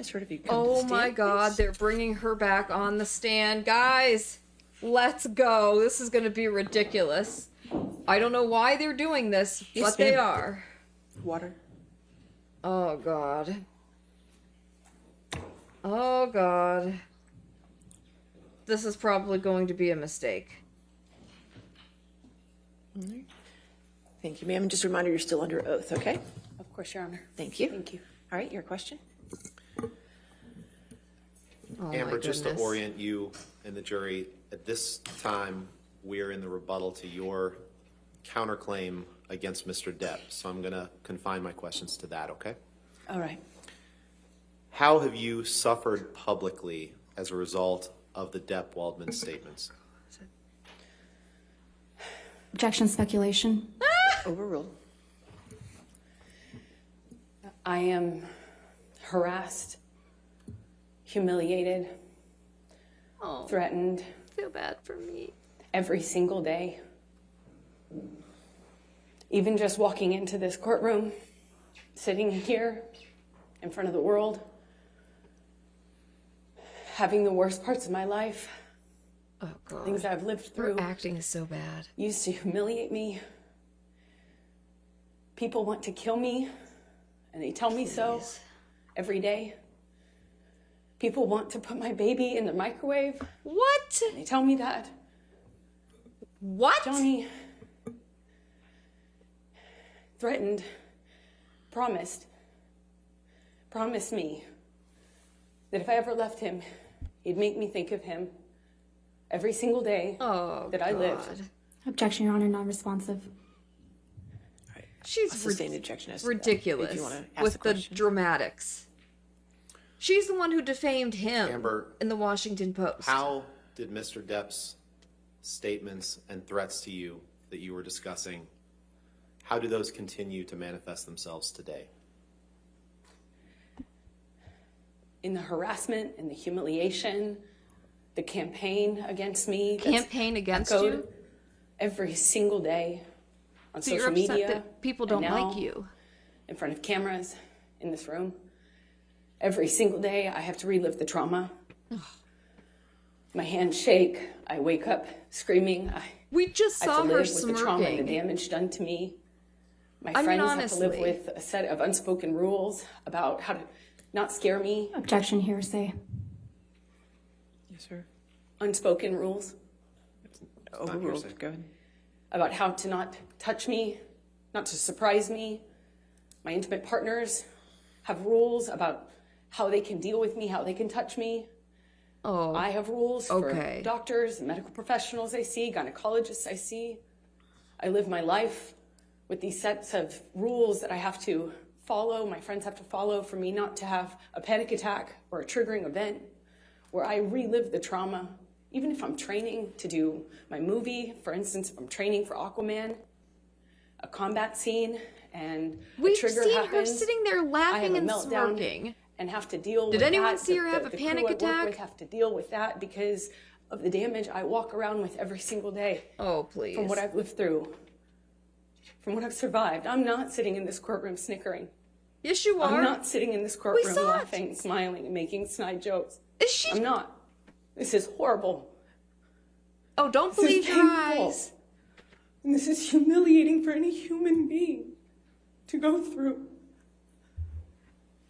Miss Hurd, have you come to Oh the stand, my God, please? they're bringing her back on the stand. Guys, let's go. This is going to be ridiculous. I don't know why they're doing this, Yes, but they ma'am. are. Water. Oh God. Oh God. This is probably going to be a mistake. All right. Thank you, ma'am. Just a reminder, you're still under oath, okay? Of course, Your Honor. Thank you. Thank you. All right, your question? Oh, Amber, my just to goodness. orient you and the jury, at this time, we are in the rebuttal to your counterclaim against Mr. Depp. So I'm going to confine my questions to that, okay? All right. How have you suffered publicly as a result of the Depp-Waldman statements? Objection, speculation. Overruled. I am harassed, humiliated, Oh, threatened feel bad for me. every single day. Even just walking into this courtroom, sitting here in front of the world, having the worst parts of my life, Oh God. things I've lived Her through, acting is so bad. used to humiliate me. People want to kill me, and they tell me so every day. People want to put my baby in the microwave, What? and they tell me that. What? Johnny threatened, promised me that if I ever left him, he'd make me think of him every single day Oh, that I lived. God. Objection, Your Honor, non-responsive. All right. She's I'll sustain the objection as to that. ridiculous If you want to ask with the the question. dramatics. She's the one who defamed him Amber, in the Washington Post. How did Mr. Depp's statements and threats to you that you were discussing, how do those continue to manifest themselves today? In the harassment and the humiliation, the campaign against me. that's Campaign against echoed you? every single day on So social you're upset media. that people and don't now like you. in front of cameras in this room. Every single day, I have to relive the trauma. My hands shake. I wake up screaming. We just I have saw to her live with the trauma and the smirking. damage done to me. My I mean, friends have to live honestly. with a set of unspoken rules about how to not scare me. Objection, hearsay. Yes, sir. Unspoken rules not Overruled. hearsay. Go ahead. about how to not touch me, not to surprise me. My intimate partners have rules about how they can deal with me, how they can touch me. Oh, I have rules Okay. for doctors and medical professionals I see, gynecologists I see. I live my life with these sets of rules that I have to follow, my friends have to follow for me not to have a panic attack or a triggering event where I relive the trauma. Even if I'm training to do my movie, for instance, if I'm training for Aquaman, a combat scene, and a we've trigger seen happens, her sitting there I have laughing a and meltdown smirking. and have to deal with Did that. anyone see her have a the panic crew I work attack? with have to deal with that because of the damage I walk around with every single day Oh, please. from what I've lived through, from what I've survived. I'm not sitting in this courtroom snickering. Yes, you are. I'm not sitting in this courtroom saw it. laughing and smiling and making snide jokes. Is she? I'm not. This is horrible. Oh, don't This believe is your painful. eyes. And this is humiliating for any human being to go through.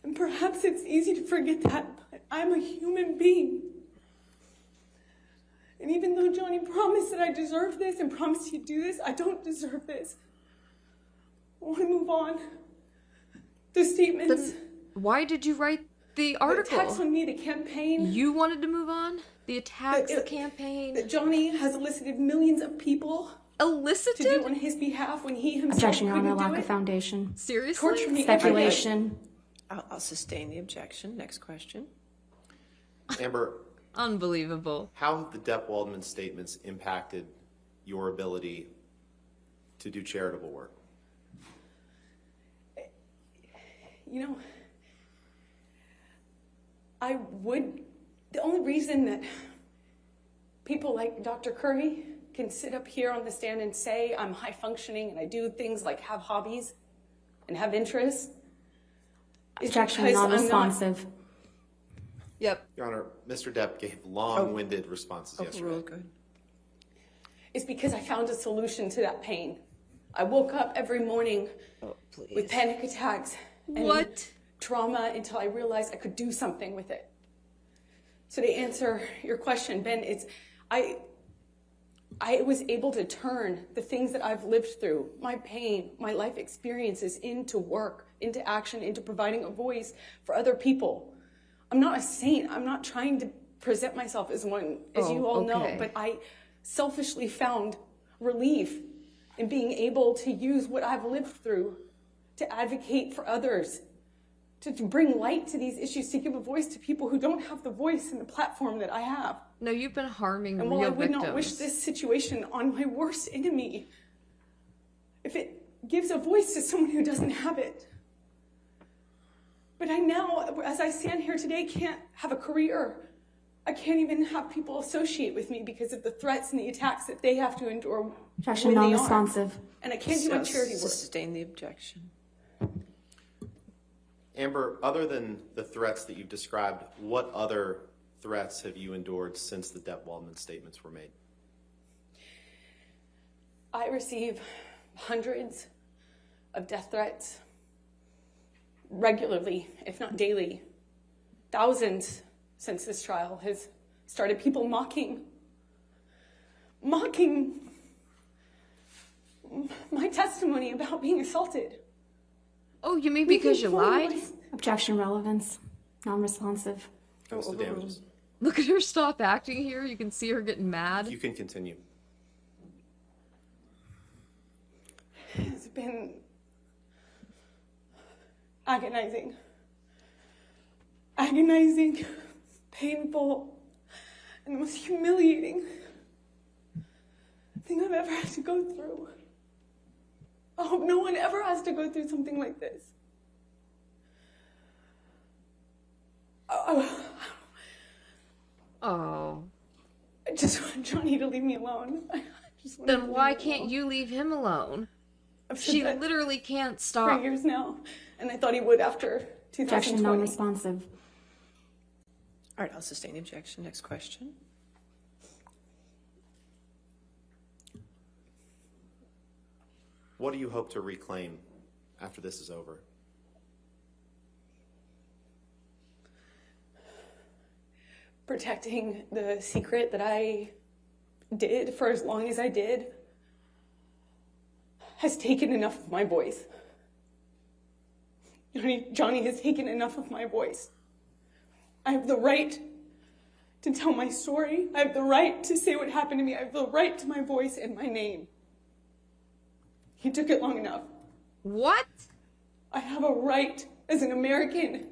And perhaps it's easy to forget that, but I'm a human being. And even though Johnny promised that I deserve this and promised he'd do this, I don't deserve this. I want to move on. The statements, Then why did you write the the article? attacks on me, the campaign, You wanted to move on? The attacks, the that campaign. Johnny has elicited millions of people to do Elicited? on his behalf when he himself Objection, Your Honor, couldn't lack do of it. foundation. Seriously? Torture me every day. Speculation. I'll sustain the objection. Next question. Amber, Unbelievable. how have the Depp-Waldman statements impacted your ability to do charitable work? You know, the only reason that people like Dr. Curry can sit up here on the stand and say I'm high functioning and I do things like have hobbies and have interests is Objection, because I'm not non-responsive. Yep. Your Honor, Mr. Depp gave long-winded responses yesterday. Overruled, good. It's because I found a solution to that pain. I woke up every morning with panic attacks and What? trauma until I realized I could do something with it. So to answer your question, Ben, it's I was able to turn the things that I've lived through, my pain, my life experiences, into work, into action, into providing a voice for other people. I'm not a saint. I'm not trying to present myself as one, as you all know, but I selfishly found relief in being able to use what I've lived through to advocate for others, to bring light to these issues, to give a voice to people who don't have the voice and the platform that I have. No, you've been harming And real while I would victims. not wish this situation on my worst enemy, if it gives a voice to someone who doesn't have it. But I now, as I stand here today, can't have a career. I can't even have people associate with me because of the threats and the attacks that they have to endure. Objection when they are. non-responsive. And I can't do my charity work. Sustain the objection. Amber, other than the threats that you've described, what other threats have you endured since the Depp-Waldman statements were made? I receive hundreds of death threats regularly, if not daily. Thousands since this trial has started. People mocking my testimony about being assaulted. Oh, you mean because you lied? Objection relevance. Non-responsive. Goes to damages. Look at her stop acting here. You can see her getting mad. You can continue. It's been agonizing, painful, and the most humiliating thing I've ever had to go through. I hope no one ever has to go through something like this. Oh. I just want Johnny to leave me alone. I just want him Then to why leave me can't alone. you leave him alone? I've said She that literally can't for stop. years now, and I thought he would after Objection 2020. non-responsive. All right, I'll sustain the objection. Next question. What do you hope to reclaim after this is over? Protecting the secret that I did for as long as I did has taken enough of my voice. Johnny has taken enough of my voice. I have the right to tell my story. I have the right to say what happened to me. I have the right to my voice and my name. He took it long enough. What? I have a right as an American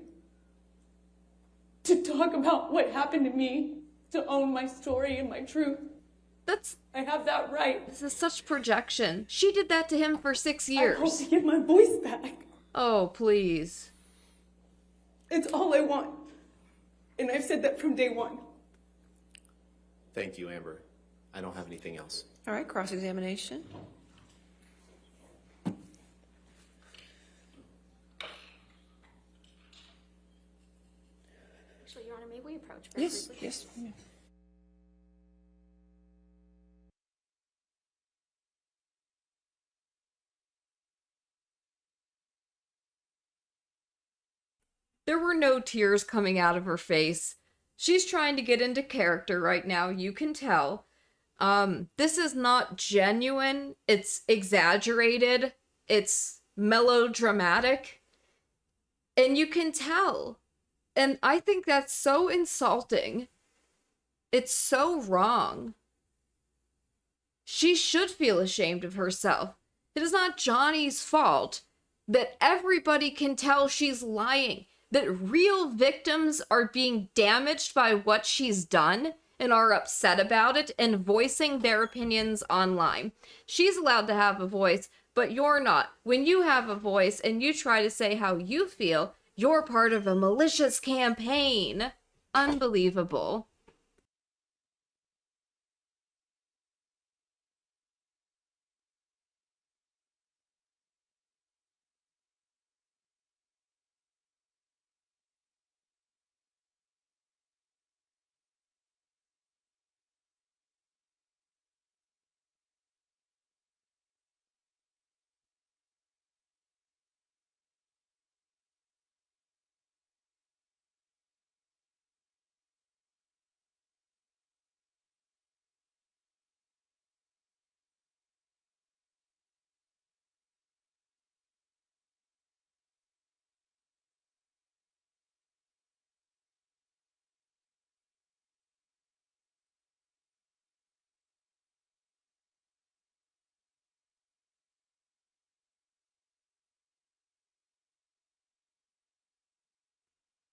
to talk about what happened to me, to own my story and my truth. I have that right. This is such projection. She did that to him for 6 I years. hope to get my voice back. Oh, please. It's all I want. And I've said that from day one. Thank you, Amber. I don't have anything else. All right, cross-examination. Actually, Your Honor, may we approach? Yes, yes. There were no tears coming out of her face. She's trying to get into character right now, you can tell. This is not genuine. It's exaggerated. It's melodramatic. And you can tell. And I think that's so insulting. It's so wrong. She should feel ashamed of herself. It is not Johnny's fault that everybody can tell she's lying, that real victims are being damaged by what she's done and are upset about it and voicing their opinions online. She's allowed to have a voice, but you're not. When you have a voice and you try to say how you feel, you're part of a malicious campaign. Unbelievable.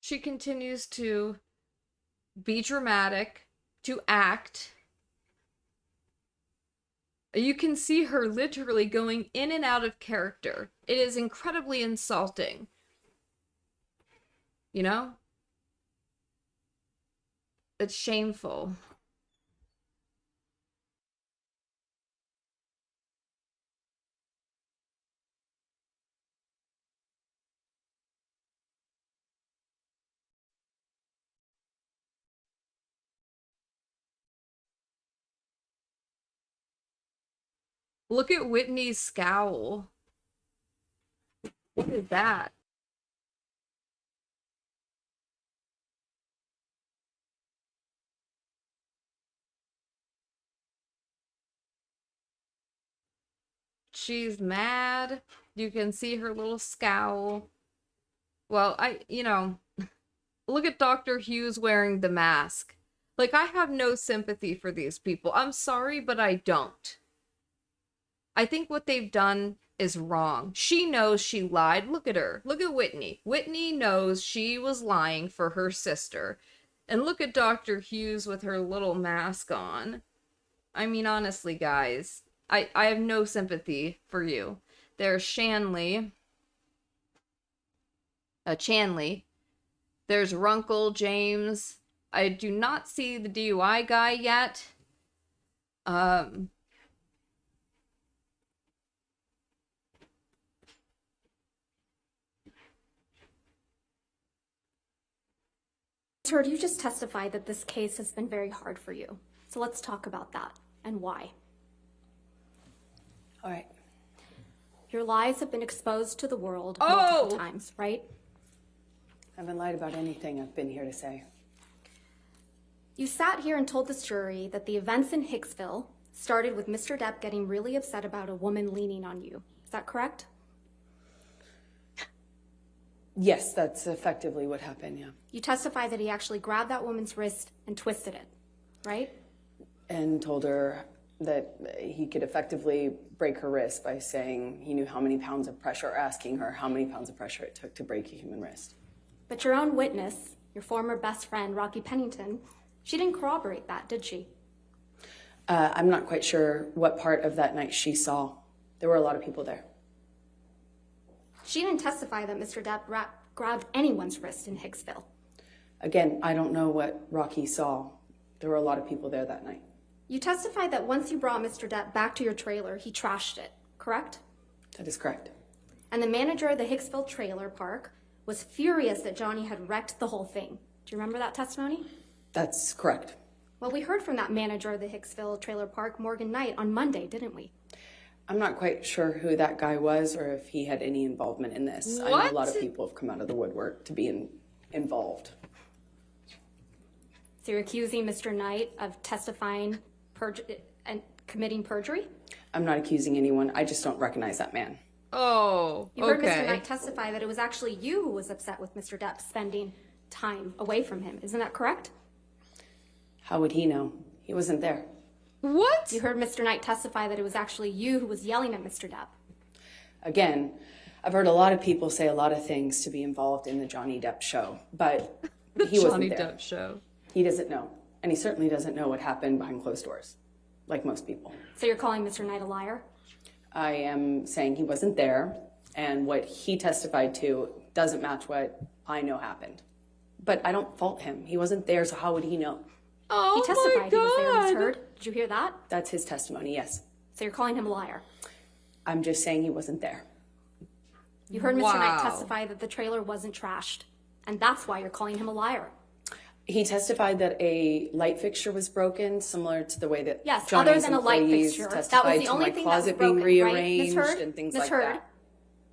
She continues to be dramatic, to act. You can see her literally going in and out of character. It is incredibly insulting. You know? It's shameful. Look at Whitney's scowl. What is that? She's mad. You can see her little scowl. Well, look at Dr. Hughes wearing the mask. Like, I have no sympathy for these people. I'm sorry, but I don't. I think what they've done is wrong. She knows she lied. Look at her. Look at Whitney. Whitney knows she was lying for her sister. And look at Dr. Hughes with her little mask on. I mean, honestly, guys, I have no sympathy for you. There's Chanley. There's Runkle, James. I do not see the DUI guy yet. Heard you just testified that this case has been very hard for you. So let's talk about that and why. All right. Your lies have been exposed to the world Oh! multiple times, right? I haven't lied about anything I've been here to say. You sat here and told this jury that the events in Hicksville started with Mr. Depp getting really upset about a woman leaning on you. Is that correct? Yes, that's effectively what happened, yeah. You testified that he actually grabbed that woman's wrist and twisted it, right? And told her that he could effectively break her wrist by saying he knew how many pounds of pressure, or asking her how many pounds of pressure it took to break a human wrist. But your own witness, your former best friend, Rocky Pennington, she didn't corroborate that, did she? I'm not quite sure what part of that night she saw. There were a lot of people there. She didn't testify that Mr. Depp grabbed anyone's wrist in Hicksville. Again, I don't know what Rocky saw. There were a lot of people there that night. You testified that once you brought Mr. Depp back to your trailer, he trashed it, correct? That is correct. And the manager of the Hicksville trailer park was furious that Johnny had wrecked the whole thing. Do you remember that testimony? That's correct. Well, we heard from that manager of the Hicksville trailer park, Morgan Knight, on Monday, didn't we? I'm not quite sure who that guy was or if he had any involvement in this. I know a lot of people have come out of the woodwork to be involved. So you're accusing Mr. Knight of testifying and committing perjury? I'm not accusing anyone. I just don't recognize that man. Oh, You heard Mr. okay. Knight testify that it was actually you who was upset with Mr. Depp spending time away from him. Isn't that correct? How would he know? He wasn't there. What? You heard Mr. Knight testify that it was actually you who was yelling at Mr. Depp. Again, I've heard a lot of people say a lot of things to be involved in the Johnny Depp show, but he wasn't Johnny there. Depp show. He doesn't know. And he certainly doesn't know what happened behind closed doors, like most people. So you're calling Mr. Knight a liar? I am saying he wasn't there, and what he testified to doesn't match what I know happened. But I don't fault him. He wasn't there, so how would he know? Oh, He testified my he was there and was God. heard. Did you hear that? That's his testimony, yes. So you're calling him a liar. I'm just saying he wasn't there. You heard Mr. Knight Wow. testify that the trailer wasn't trashed. And that's why you're calling him a liar. He testified that a light fixture was broken, similar to the way that Yes, Johnny's other than a light employees fixture. That testified was the to only my thing that was closet broken, being right, rearranged Ms. Heard? and things Ms. like Heard? that.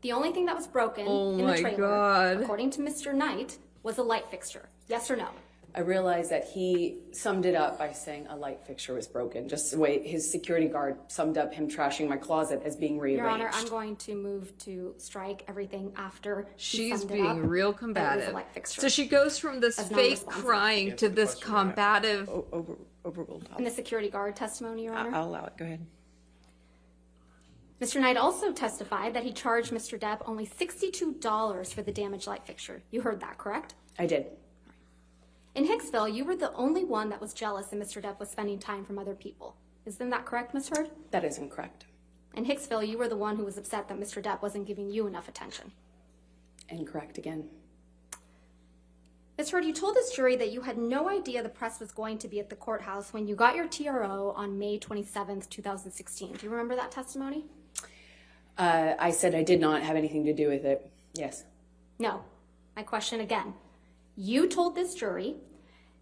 The only thing that was broken Oh in my the trailer, God. according to Mr. Knight, was a light fixture. Yes or no? I realized that he summed it up by saying a light fixture was broken, just the way his security guard summed up him trashing my closet as being rearranged. Your Honor, I'm going to move to strike everything after she She's summed it being up, real that it was a combative. light fixture. So she goes from this As fake non-responsive. crying to this combative. Overruled. In the security guard testimony, Your Honor. I'll allow it. Go ahead. Mr. Knight also testified that he charged Mr. Depp only $62 for the damaged light fixture. You heard that, correct? I did. In Hicksville, you were the only one that was jealous that Mr. Depp was spending time from other people. Isn't that correct, Ms. Heard? That is incorrect. In Hicksville, you were the one who was upset that Mr. Depp wasn't giving you enough attention. Incorrect again. Ms. Heard, you told this jury that you had no idea the press was going to be at the courthouse when you got your TRO on May 27th, 2016. Do you remember that testimony? I said I did not have anything to do with it. Yes. No. My question again. You told this jury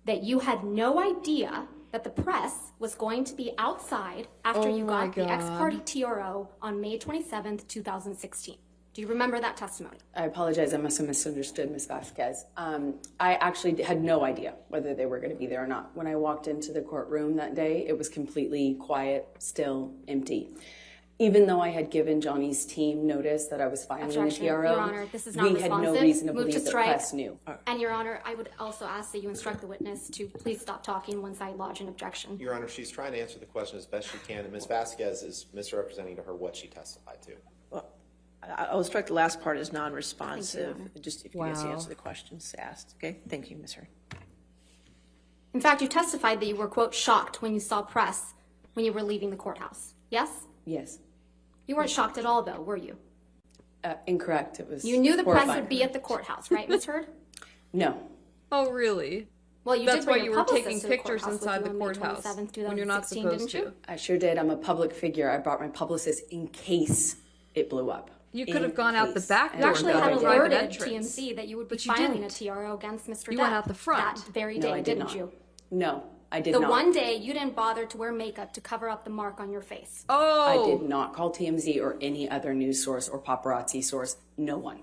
that you had no idea that the press was going to be outside after you got the ex-party TRO on May 27th, 2016. Do you remember that testimony? I apologize. I must have misunderstood Ms. Vasquez. I actually had no idea whether they were going to be there or not. When I walked into the courtroom that day, it was completely quiet, still, empty. Even though I had given Johnny's team notice that I was filing the Objection. TRO, Your Honor, this is not we had no responsive. reason to Move believe to the strike. press knew. And Your Honor, I would also ask that you instruct the witness to please stop talking once I lodge an objection. Your Honor, she's trying to answer the question as best she can, and Ms. Vasquez is misrepresenting to her what she testified to. Well, I'll strike the last part as non-responsive, Thank you, just if you guys answer the questions asked. Okay, thank you, Ms. Heard. In fact, you testified that you were, quote, shocked when you saw press when you were leaving the courthouse. Yes? Yes. You weren't shocked at all, though, were you? Incorrect. It was You knew the press horrifying. would be at the courthouse, right, Ms. Heard? No. Oh, really? Well, you That's did bring why your you were publicist taking to the pictures courthouse with inside you the on May courthouse 27th, when you're not 2016, supposed didn't you? to. I sure did. I'm a public figure. I brought my publicist in case it blew up. You could have gone out the case. back And You door actually and had got a private alerted entrance. TMZ that you would be But you filing a didn't. TRO against Mr. Depp. You went out the front. That very No, day, I did didn't not. you? No, I did The not. one day you didn't bother to wear makeup to cover up the mark on your face. Oh, I did not call TMZ or any other news source or paparazzi source. No one.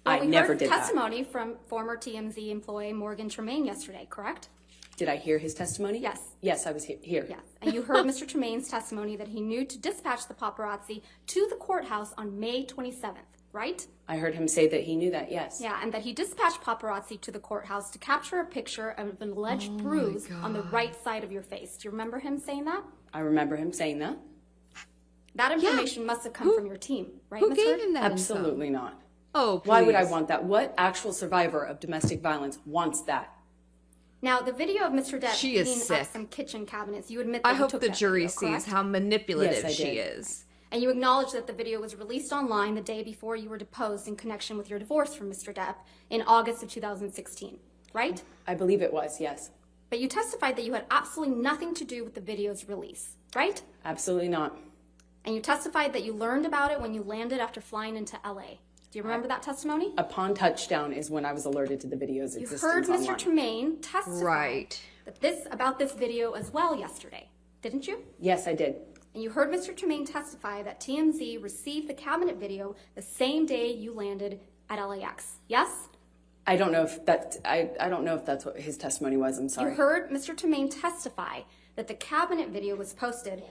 I We never heard did that. testimony from former TMZ employee Morgan Tremaine yesterday, correct? Did I hear his testimony? Yes. Yes, I was here. Yes. And you heard Mr. Tremaine's testimony that he knew to dispatch the paparazzi to the courthouse on May 27th, right? I heard him say that he knew that, yes. Yeah, and that he dispatched paparazzi to the courthouse to capture a picture of an alleged bruise on the right side of your face. Do you remember him saying that? I remember him saying that. That information must have come from your team, right, who Ms. gave Heard? him that info? Absolutely not. Oh, please. Why would I want that? What actual survivor of domestic violence wants that? Now, the video of Mr. Depp She is beating sick. up some kitchen cabinets, you admit that I you hope took the that jury video, sees correct? how manipulative Yes, I she did. is. And you acknowledge that the video was released online the day before you were deposed in connection with your divorce from Mr. Depp in August of 2016, right? I believe it was, yes. But you testified that you had absolutely nothing to do with the video's release, right? Absolutely not. And you testified that you learned about it when you landed after flying into LA. Do you remember that testimony? Upon touchdown is when I was alerted to the video's You existence heard Mr. online. Tremaine testify Right. about this video as well yesterday, didn't you? Yes, I did. And you heard Mr. Tremaine testify that TMZ received the cabinet video the same day you landed at LAX. Yes? I don't know if I don't know if that's what his testimony was. I'm sorry. You heard Mr. Tremaine testify that the cabinet video was posted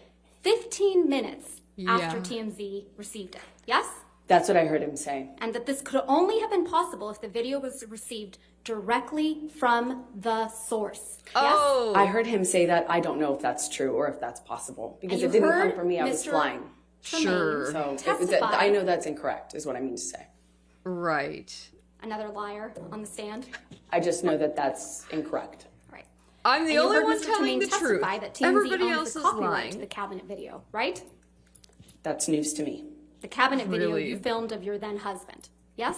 15 minutes after TMZ received it. Yes? That's what I heard him say. And that this could only have been possible if the video was received directly from the source. Oh. I heard him say that. I don't know if that's true or if that's possible because And it you didn't come heard from me. I was Mr. flying. Tremaine Sure. So testify. I know that's incorrect is what I mean to say. Right. Another liar on the stand. I just know that that's incorrect. Right. I'm And the you only heard one Mr. telling Tremaine the truth. testify that TMZ Everybody owns else the is copyright to the lying. cabinet video, right? That's news to me. The cabinet video Really? you filmed of your then husband. Yes?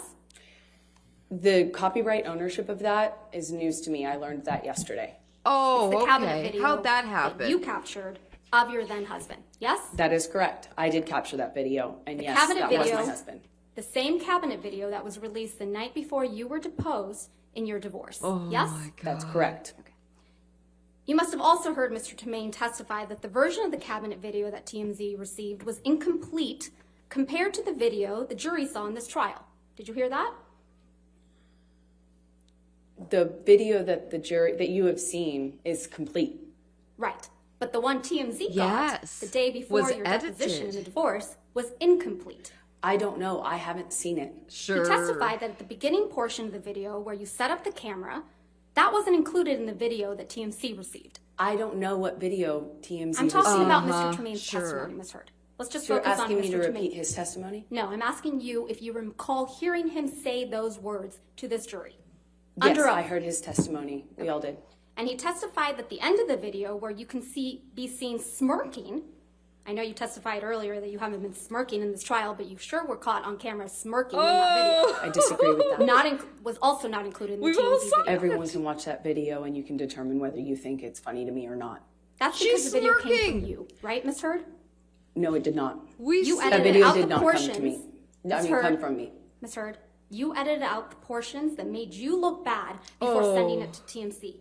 The copyright ownership of that is news to me. I learned that yesterday. Oh, The cabinet okay. video How'd that happen? you captured of your then husband. Yes? That is correct. I did capture that video, and yes, cabinet that was video- my husband. The same cabinet video that was released the night before you were deposed in your divorce. Yes? That's correct. You must have also heard Mr. Tremaine testify that the version of the cabinet video that TMZ received was incomplete compared to the video the jury saw in this trial. Did you hear that? The video that that you have seen is complete. Right. But the one TMZ Yes. got the day before Was your deposition in edited. the divorce was incomplete. I don't know. I haven't seen it. Sure. You testified that at the beginning portion of the video where you set up the camera, that wasn't included in the video that TMZ received. I don't know what video TMZ I'm talking about Uh-huh, Mr. Tremaine's sure. testimony, Ms. Heard. Let's just So you're focus on asking me to Mr. repeat Tremaine. his testimony? No, I'm asking you if you recall hearing him say those words to this jury. Yes, I heard his testimony. We all did. And he testified that the end of the video, where you can be seen smirking. I know you testified earlier that you haven't been smirking in this trial, but you sure were caught on camera smirking in that video. I disagree with that. Was also not included in the We've all TMZ saw video. Everyone can watch that video and you can determine whether you think it's funny to me or not. That's because She's the video came smirking. from you, right, Ms. Heard? No, it did not. You That edited video out did the not portions. come to me. Ms. Heard, come from me. Ms. Heard, you edited out the portions that made you look bad before sending it to TMZ.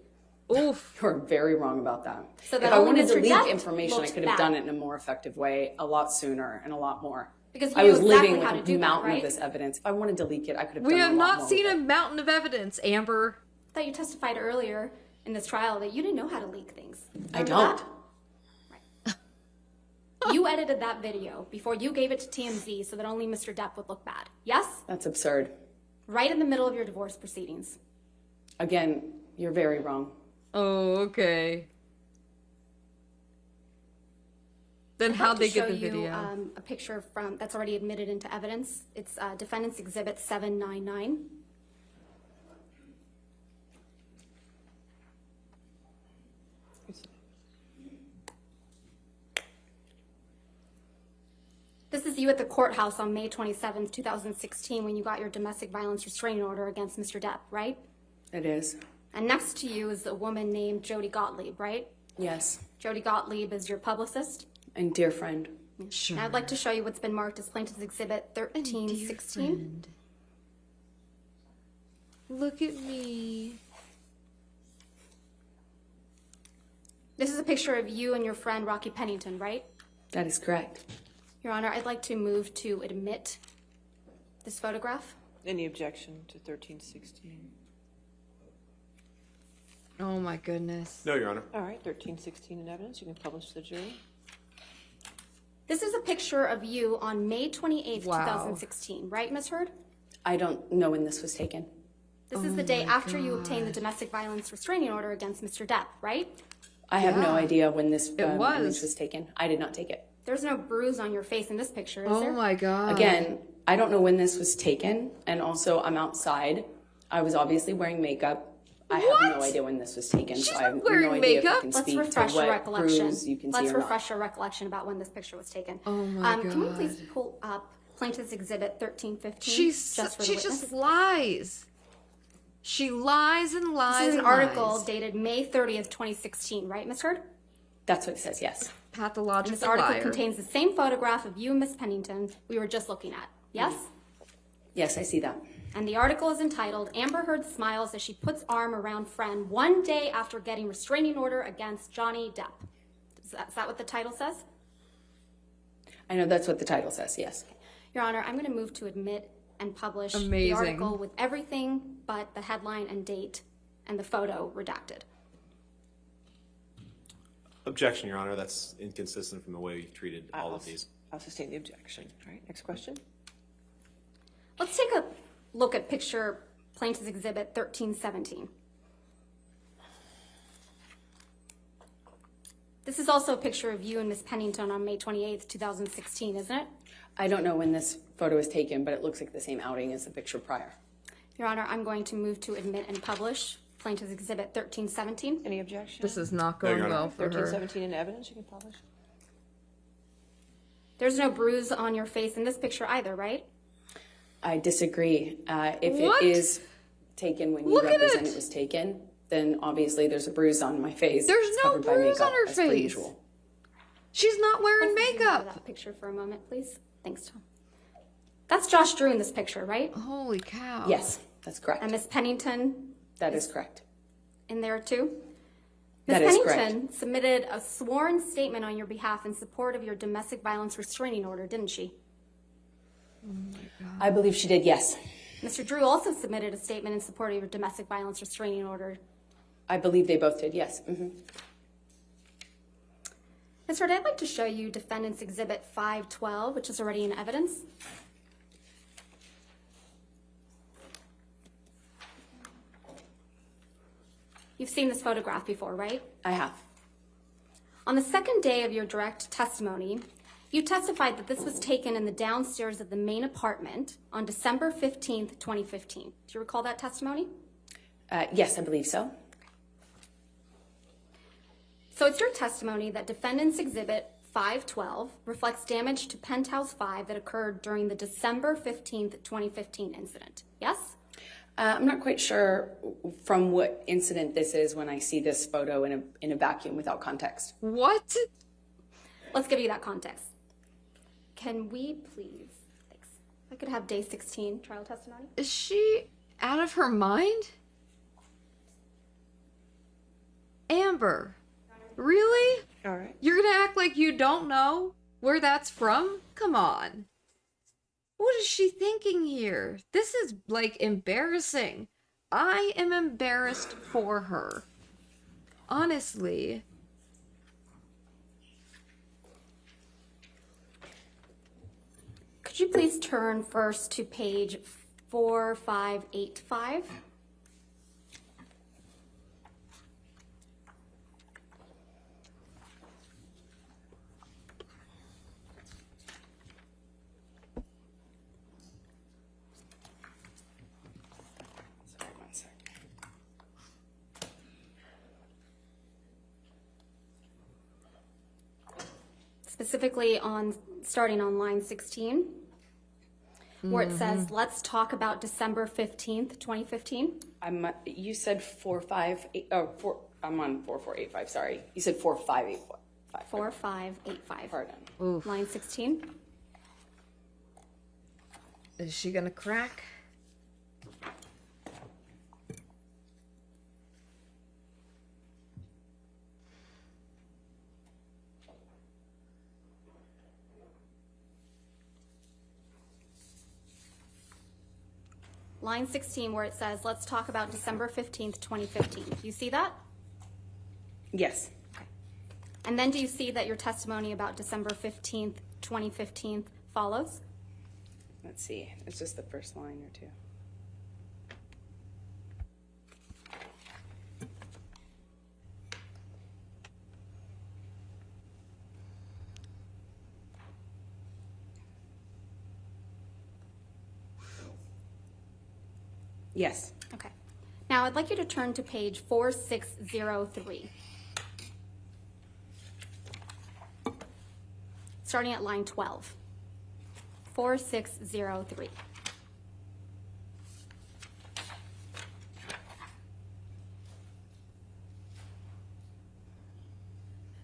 Oof. You're very wrong about that. So If that I only wanted to Mr. leak Depp information, I looked could have bad. done it in a more effective way, a lot sooner and a lot more. Because you I knew was exactly living how to with do a that, mountain right? of this evidence. If I wanted to leak it, I could have We done have a lot not more seen with a it. mountain of evidence, Amber. I thought you testified earlier in this trial that you didn't know how to leak things. I Remember don't. that? Right. You edited that video before you gave it to TMZ so that only Mr. Depp would look bad. Yes? That's absurd. Right in the middle of your divorce proceedings. Again, you're very wrong. Oh, okay. Then I'd how'd like they to get show the you, video? a picture that's already admitted into evidence. It's Defendant's Exhibit 799. This is you at the courthouse on May 27th, 2016, when you got your domestic violence restraining order against Mr. Depp, right? It is. And next to you is a woman named Jody Gottlieb, right? Yes. Jody Gottlieb is your publicist. And dear friend. Sure. Now I'd like to show you what's been marked as Plaintiff's Exhibit 1316. Look at me. This is a picture of you and your friend Rocky Pennington, right? That is correct. Your Honor, I'd like to move to admit this photograph. Any objection to 1316? Oh my goodness. No, Your Honor. All right, 1316 in evidence. You can publish to the jury. This is a picture of you on May 28th, Wow. 2016, right, Ms. Heard? I don't know when this was taken. This is the day after you obtained the domestic violence restraining order against Mr. Depp, right? I have no Yeah. idea when this was. image was taken. I did not take it. There's no bruise on your face in this picture, is Oh there? my god. Again, I don't know when this was taken, and also I'm outside. I was obviously wearing makeup. I have no What? idea when this was taken, She's so I have not wearing no idea if I makeup? can Let's speak refresh to your what recollection. bruise you can Let's see or not. refresh your recollection about when this picture was taken. Oh my Can we God. please pull up Plaintiff's Exhibit 1315? She just just lies. She lies and lies. This is an and article lies. dated May 30th, 2016, right, Ms. Heard? That's what it says, yes. Pathological This article liar. contains the same photograph of you and Miss Pennington we were just looking at. Yes? Yes, I see that. And the article is entitled Amber Heard Smiles as She Puts Arm Around Friend One Day After Getting Restraining Order Against Johnny Depp. Is that what the title says? I know that's what the title says, yes. Your Honor, I'm going to move to admit and publish the Amazing. article with everything but the headline and date and the photo redacted. Objection, Your Honor. That's inconsistent from the way you've treated all of these. I'll sustain the objection. All right, next question. Let's take a look at picture Plaintiff's Exhibit 1317. This is also a picture of you and Miss Pennington on May 28th, 2016, isn't it? I don't know when this photo was taken, but it looks like the same outing as the picture prior. Your Honor, I'm going to move to admit and publish Plaintiff's Exhibit 1317. Any objection? This is not No, going Your Honor. well for her. 1317 in evidence. You can publish. There's no bruise on your face in this picture either, right? I disagree. If What? it is taken when you Look at represent it. it was taken, then obviously there's a bruise on my face. There's It's no covered by bruise on makeup, her as per face. usual. She's not wearing Let's zoom out of makeup. that picture for a moment, please. Thanks, Tom. That's Josh Drew in this picture, right? Holy cow. Yes, that's correct. And Miss Pennington That is correct. in there too? Miss That is Pennington submitted a sworn statement on your behalf in support of your domestic violence restraining order, didn't she? I believe she did, yes. Mr. Drew also submitted a statement in support of your domestic violence restraining order. I believe they both did, yes. Ms. Heard, I'd like to show you Defendant's Exhibit 512, which is already in evidence. You've seen this photograph before, right? I have. On the second day of your direct testimony, you testified that this was taken in the downstairs of the main apartment on December 15th, 2015. Do you recall that testimony? Yes, I believe so. So it's your testimony that Defendant's Exhibit 512 reflects damage to Penthouse 5 that occurred during the December 15th, 2015 incident. Yes? I'm not quite sure from what incident this is when I see this photo in a vacuum without context. What? Let's give you that context. Can we please, thanks. If I could have day 16 trial testimony. Is she out of her mind? Amber, really? All right. You're gonna act like you don't know where that's from? Come on. What is she thinking here? This is, like, embarrassing. I am embarrassed for her. Honestly. Could you please turn first to page 4585? Sorry, one sec. Specifically starting on line 16, where it says, let's talk about December 15th, 2015. You said 458. Oh, I'm on 4485. Sorry, you said 4585. 4585. Pardon. Line 16. Is she gonna crack? Line 16, where it says, let's talk about December 15th, 2015. Do you see that? Yes. And then do you see that your testimony about December 15th, 2015 follows? Let's see. It's just the first line or two. Yes. Okay. Now I'd like you to turn to page 4603. Starting at line 12. 4603.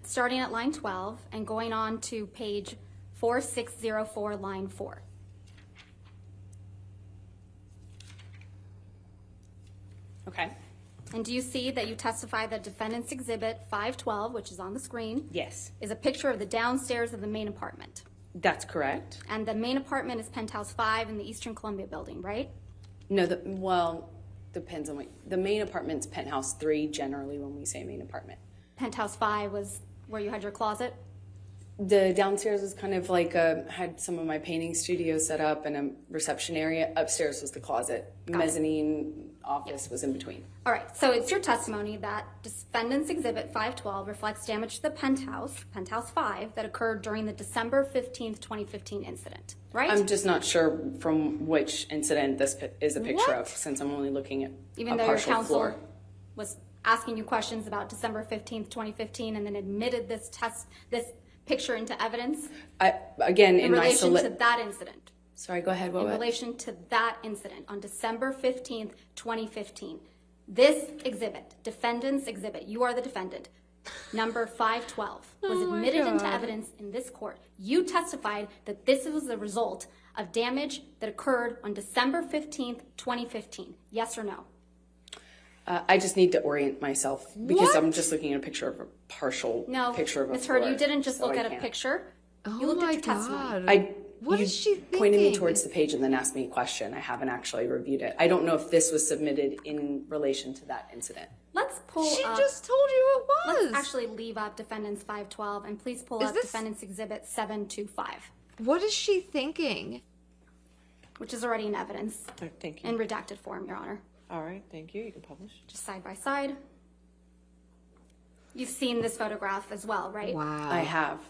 Starting at line 12 and going on to page 4604, line 4. Okay. And do you see that you testify that Defendant's Exhibit 512, which is on the screen, Yes. is a picture of the downstairs of the main apartment? That's correct. And the main apartment is Penthouse 5 in the Eastern Columbia building, right? No, well, depends on what. The main apartment's penthouse 3 generally when we say main apartment. Penthouse 5 was where you had your closet? The downstairs was kind of like had some of my painting studio set up and a reception area. Upstairs was the closet. Mezzanine office was in between. All right, so it's your testimony that Defendant's Exhibit 512 reflects damage to the penthouse, Penthouse 5, that occurred during the December 15th, 2015 incident, right? I'm just not sure from which incident this is a picture What? of, since I'm only looking at Even a though your partial counsel floor. was asking you questions about December 15th, 2015, and then admitted this picture into evidence Again, in in my relation to that incident. Sorry, go ahead. What? In relation to that incident on December 15th, 2015. This exhibit, Defendant's Exhibit, you are the defendant, number 512, was admitted into evidence in this court. You testified that this was the result of damage that occurred on December 15th, 2015. Yes or no? I just need to orient myself because I'm just looking at a picture of a partial No, picture of a Ms. floor. Hurd, you didn't just so look I at a can't. picture. Oh You looked at my your testimony. god. What you is she pointed me thinking? towards the page and then asked me a question. I haven't actually reviewed it. I don't know if this was submitted in relation to that incident. Let's pull She up. just told you it was. Let's actually leave up Defendant's 512 and please pull Is up this- Defendant's Exhibit 725, What is she thinking? which is already in evidence All right, thank you. in redacted form, Your Honor. All right, thank you. You can publish. Just side by side. You've seen this photograph as well, right? Wow. I have.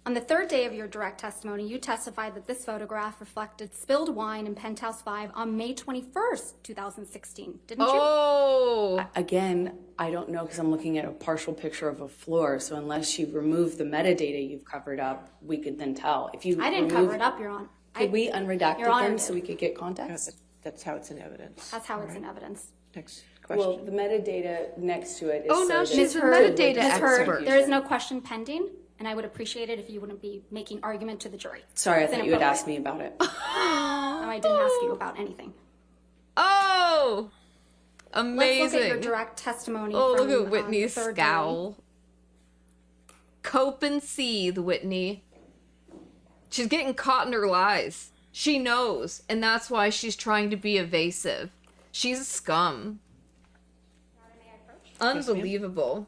On the third day of your direct testimony, you testified that this photograph reflected spilled wine in Penthouse 5 on May 21st, 2016, didn't you? Oh, Again, I don't know because I'm looking at a partial picture of a floor. So unless you remove the metadata you've covered up, we could then tell. If you I didn't cover it up, Your Honor. Could we unredact Your it Honor then did. so we could get context? That's how it's in evidence. That's how it's in evidence. Next Well, question. the metadata next to it is Oh, so now that she's it a could metadata look- Ms. Hurd, expert. there is no question pending, and I would appreciate it if you wouldn't be making argument to the jury. Sorry, I It's thought you had inappropriate. asked me about it. No, I didn't ask you about anything. oh, Let's amazing. look at your direct testimony. Oh, from, look at Whitney's the third day. scowl. Cope and seethe, Whitney. She's getting caught in her lies. She knows, and that's why she's trying to be evasive. She's a scum. Unbelievable.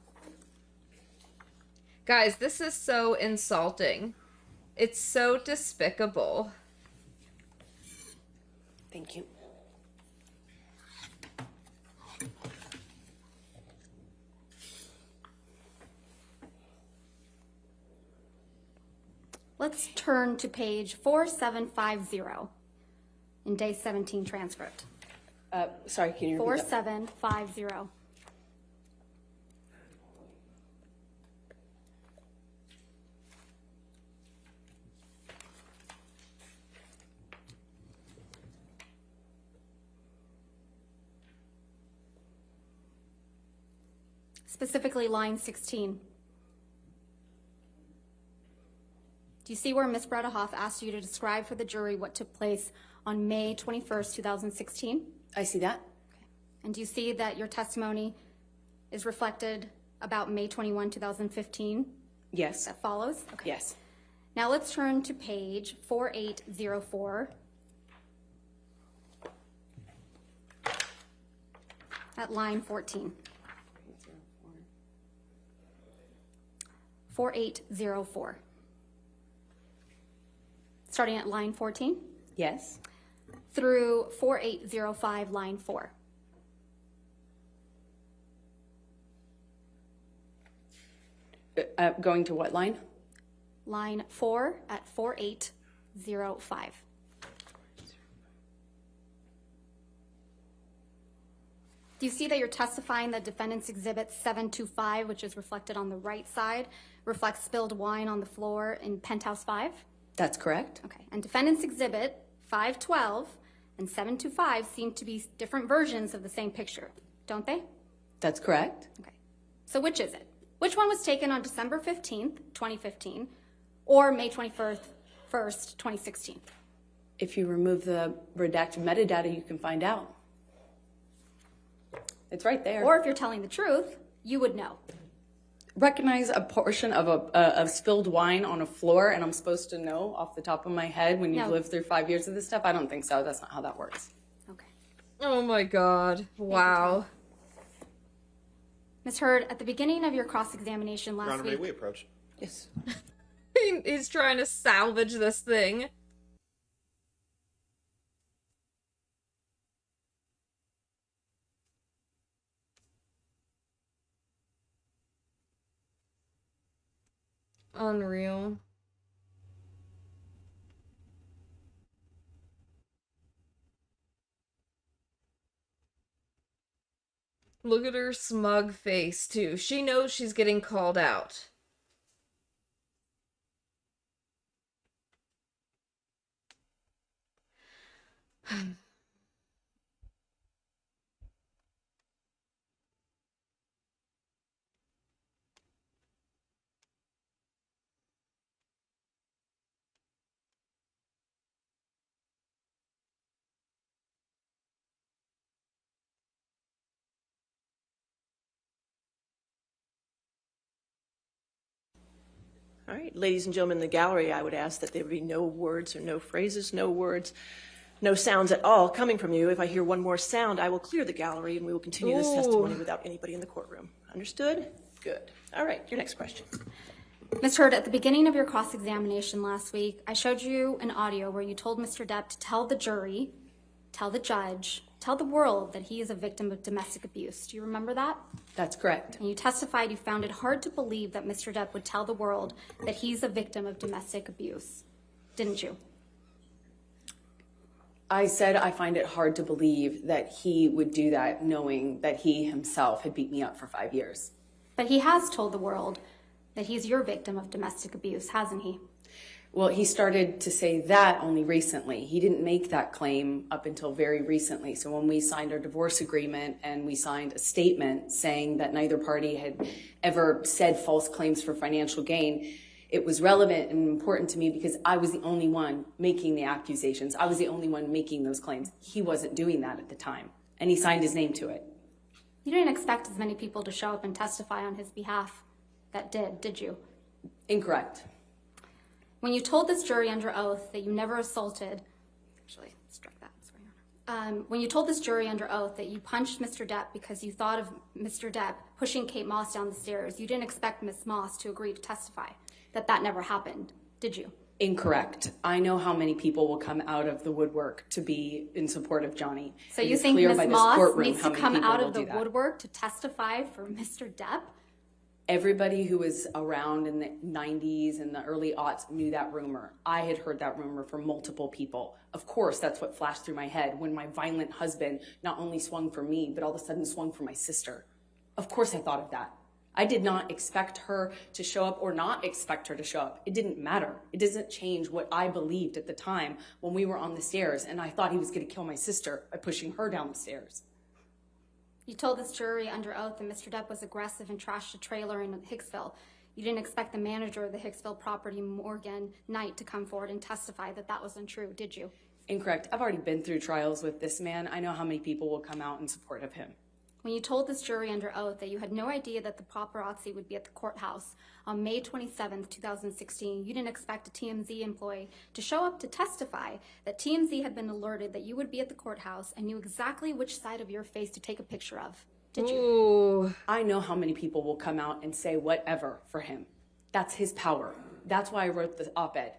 Guys, this is so insulting. It's so despicable. Thank you. Let's turn to page 4750 in day 17 transcript. Sorry, can you repeat that? 4750. Specifically line 16. Do you see where Ms. Bredehoff asked you to describe for the jury what took place on May 21st, 2016? I see that. And do you see that your testimony is reflected about May 21, 2015 Yes. that follows? Okay. Yes. Now let's turn to page 4804 at line 14. 4804. Starting at line 14 Yes. through 4805, line 4. Going to what line? Line 4 at 4805. Do you see that you're testifying that defendant's exhibit 725, which is reflected on the right side, reflects spilled wine on the floor in Penthouse 5? That's correct. Okay, and defendant's exhibit 512 and 725 seem to be different versions of the same picture, don't they? That's correct. Okay, so which is it? Which one was taken on December 15th, 2015, or May 21st, 2016? If you remove the redacted metadata, you can find out. It's right there. Or if you're telling the truth, you would know. Recognize a portion of spilled wine on a floor, and I'm supposed to know off the top of my head when you've No. lived through 5 years of this stuff? I don't think so. That's not how that works. Okay. Oh my god. Wow. Ms. Hurd, at the beginning of your cross-examination Your last Honor, may week, we approach? Yes. He's trying to salvage this thing. Unreal. Look at her smug face, too. She knows she's getting called out. All right, ladies and gentlemen in the gallery, I would ask that there be no words or no phrases, no words, no sounds at all coming from you. If I hear one more sound, I will clear the gallery and we will continue this testimony without anybody in the courtroom. Understood? Good. All right, your next question. Ms. Hurd, at the beginning of your cross-examination last week, I showed you an audio where you told Mr. Depp to tell the jury, tell the judge, tell the world that he is a victim of domestic abuse. Do you remember that? That's correct. And you testified you found it hard to believe that Mr. Depp would tell the world that he's a victim of domestic abuse, didn't you? I said I find it hard to believe that he would do that knowing that he himself had beat me up for 5 years. But he has told the world that he's your victim of domestic abuse, hasn't he? Well, he started to say that only recently. He didn't make that claim up until very recently. So when we signed our divorce agreement and we signed a statement saying that neither party had ever said false claims for financial gain, it was relevant and important to me because I was the only one making the accusations. I was the only one making those claims. He wasn't doing that at the time, and he signed his name to it. You didn't expect as many people to show up and testify on his behalf that did you? Incorrect. When you told this jury under oath that you never assaulted, actually, strike that. Sorry. When you told this jury under oath that you punched Mr. Depp because you thought of Mr. Depp pushing Kate Moss down the stairs, you didn't expect Miss Moss to agree to testify that never happened, did you? Incorrect. I know how many people will come out of the woodwork to be in support of Johnny. So It you is think clear Miss by this Moss courtroom needs how to many come people out will of the do that. woodwork to testify for Mr. Depp? Everybody who was around in the 90s and the early aughts knew that rumor. I had heard that rumor from multiple people. Of course, that's what flashed through my head when my violent husband not only swung for me, but all of a sudden swung for my sister. Of course I thought of that. I did not expect her to show up or not expect her to show up. It didn't matter. It doesn't change what I believed at the time when we were on the stairs and I thought he was going to kill my sister by pushing her down the stairs. You told this jury under oath that Mr. Depp was aggressive and trashed a trailer in Hicksville. You didn't expect the manager of the Hicksville property, Morgan Knight, to come forward and testify that was untrue, did you? Incorrect. I've already been through trials with this man. I know how many people will come out in support of him. When you told this jury under oath that you had no idea that the paparazzi would be at the courthouse on May 27th, 2016, you didn't expect a TMZ employee to show up to testify that TMZ had been alerted that you would be at the courthouse and knew exactly which side of your face to take a picture of. Did you? Ooh. I know how many people will come out and say whatever for him. That's his power. That's why I wrote the op-ed.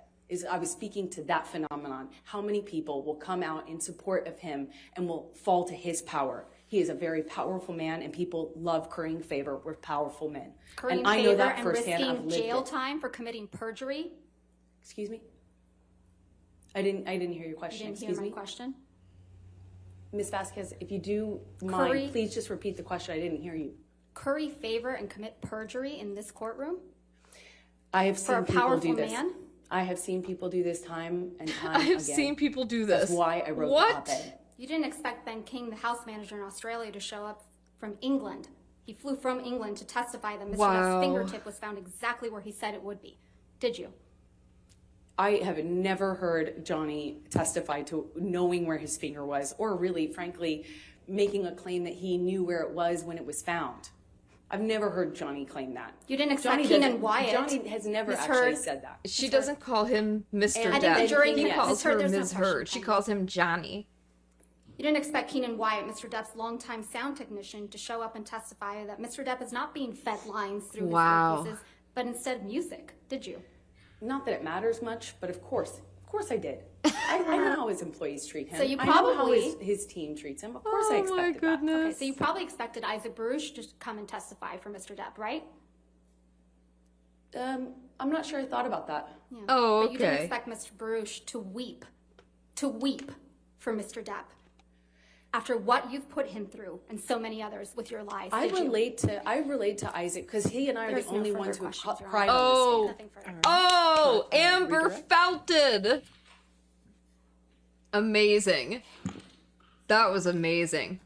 I was speaking to that phenomenon. How many people will come out in support of him and will fall to his power? He is a very powerful man, and people love currying favor with powerful men. Currying and I favor know that and firsthand. I've risking lived jail it. time for committing perjury? Excuse me? I didn't hear your You question. didn't hear Excuse my me? question? Ms. Vasquez, if you do Curry- mind, please just repeat the question. I didn't hear you. Curry favor and commit perjury in this courtroom? I have For a seen people powerful do this. man? I have seen people do this time and time I have again. seen people do this. That's why I wrote What? the op-ed. You didn't expect Ben King, the house manager in Australia, to show up from England. He flew from England to testify that Mr. Wow. Depp's fingertip was found exactly where he said it would be. Did you? I have never heard Johnny testify to knowing where his finger was, or really, frankly, making a claim that he knew where it was when it was found. I've never heard Johnny claim that. You didn't expect Johnny Keenan doesn't- Wyatt. Johnny has never Ms. actually Heard. said that. She doesn't call him Mr. And I think the Depp. jury He can- calls Ms. Heard, her there's no Ms. question. Heard. She calls him Johnny. You didn't expect Keenan Wyatt, Mr. Depp's longtime sound technician, to show up and testify that Mr. Depp is not being fed lines through Wow. his earpieces, but instead music. Did you? Not that it matters much, but of course I did. I know how his employees treat him. So you I know how probably- his team treats him. Of course I Oh my expected that. goodness. Okay, so you probably expected Isaac Baruch to come and testify for Mr. Depp, right? I'm not sure I thought about that. Yeah. Oh, But you didn't okay. expect Mr. Baruch to weep for Mr. Depp after what you've put him through and so many others with your lies. I did you? relate to Isaac because he and I are There's the no only further ones who questions, Your cried Honor. on this. Oh. Nothing further. Oh, Amber redirect? Felted. Amazing. That was amazing.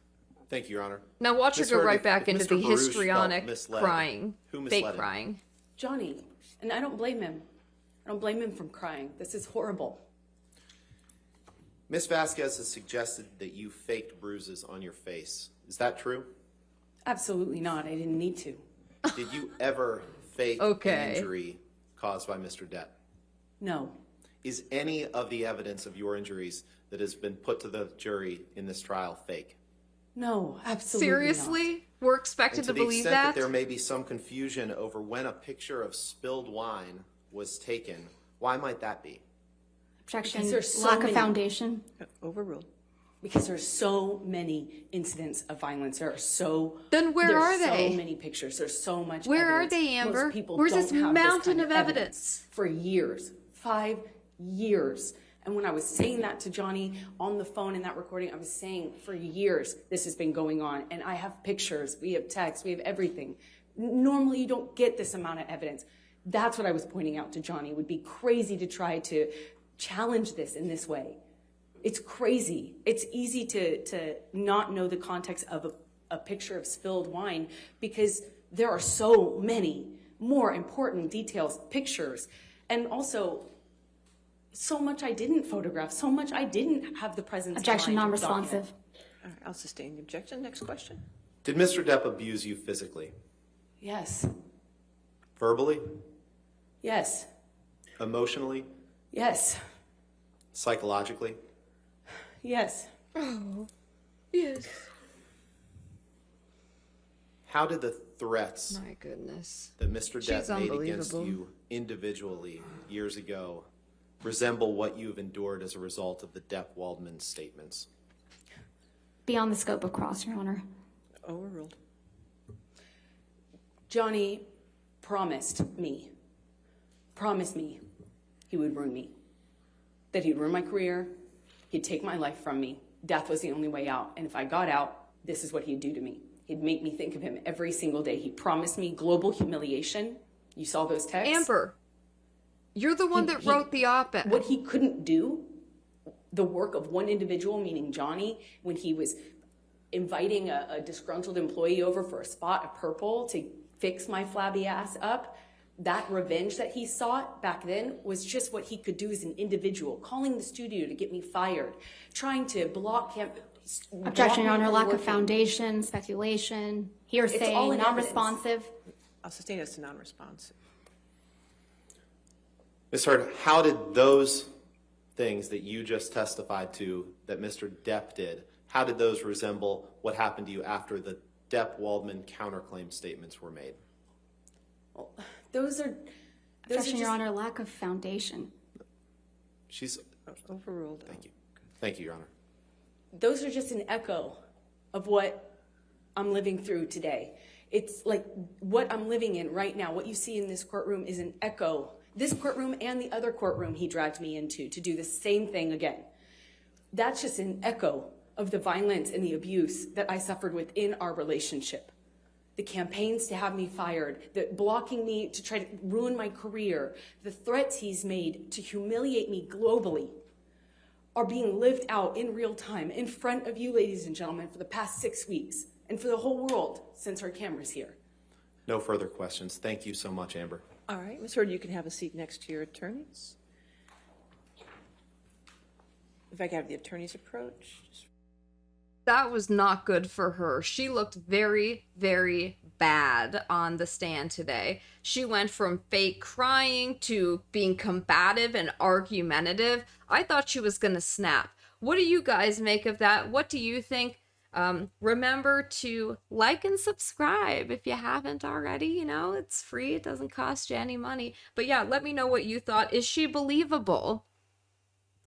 Thank you, Your Honor. Now watch her Ms. go Heard, right if- back if into Mr. the Baruch felt histrionic misled, crying, who misled fake him? crying. Johnny, and I don't blame him. I don't blame him from crying. This is horrible. Ms. Vasquez has suggested that you faked bruises on your face. Is that true? Absolutely not. I didn't need to. Did you ever fake Okay. an injury caused by Mr. Depp? No. Is any of the evidence of your injuries that has been put to the jury in this trial fake? No, absolutely Seriously? We're expected And to to the believe extent that? that there may be some confusion over when a picture of spilled wine was taken, why might that be? Objection. Because there's so Lack of many- foundation. Overruled. Because there's so many incidents of violence. Then where are they? So many pictures. There's so much Where are evidence. they, Amber? Most people Where's don't this have mountain kind of evidence? for years. 5 years. And when I was saying that to Johnny on the phone in that recording, I was saying for years this has been going on. And I have pictures, we have texts, we have everything. Normally you don't get this amount of evidence. That's what I was pointing out to Johnny. It would be crazy to try to challenge this in this way. It's crazy. It's easy to not know the context of a picture of spilled wine because there are so many more important details, pictures, and also so much I didn't photograph, so much I didn't have the presence of mind Objection, to non-responsive. document. All right, I'll sustain the objection. Next question. Did Mr. Depp abuse you physically? Yes. Verbally? Yes. Emotionally? Yes. Psychologically? Yes. Oh, yes. How did the threats My goodness. that Mr. She's Depp made against unbelievable. you individually years ago resemble what you've endured as a result of the Depp-Waldman statements? Beyond the scope of cross, Your Honor. Overruled. Johnny promised me he would ruin me, that he'd ruin my career, he'd take my life from me. Death was the only way out. And if I got out, this is what he'd do to me. He'd make me think of him every single day. He promised me global humiliation. You saw those texts? Amber, you're the one that wrote the op-ed. What he couldn't do, the work of one individual, meaning Johnny, when he was inviting a disgruntled employee over for a spot of purple to fix my flabby ass up, that revenge that he sought back then was just what he could do as an individual, calling the studio to get me fired, trying to block him. Objection, Your Honor. Lack of foundation, speculation, hearsay, all in non-responsive. I'll sustain as to non-responsive. Ms. Hurd, how did those things that you just testified to that Mr. Depp did, how did those resemble what happened to you after the Depp-Waldman counterclaim statements were made? Well, those are Objection, Your just- Honor. Lack of foundation. She's, Overruled. thank you. Thank you, Your Honor. Those are just an echo of what I'm living through today. It's like what I'm living in right now. What you see in this courtroom is an echo. This courtroom and the other courtroom he dragged me into to do the same thing again. That's just an echo of the violence and the abuse that I suffered within our relationship. The campaigns to have me fired, the blocking me to try to ruin my career, the threats he's made to humiliate me globally are being lived out in real time in front of you, ladies and gentlemen, for the past 6 weeks and for the whole world since our camera's here. No further questions. Thank you so much, Amber. All right, Ms. Hurd, you can have a seat next to your attorneys. If I could have the attorneys approach. That was not good for her. She looked very, very bad on the stand today. She went from fake crying to being combative and argumentative. I thought she was going to snap. What do you guys make of that? What do you think? Remember to like and subscribe if you haven't already. You know, it's free. It doesn't cost you any money. But yeah, let me know what you thought. Is she believable?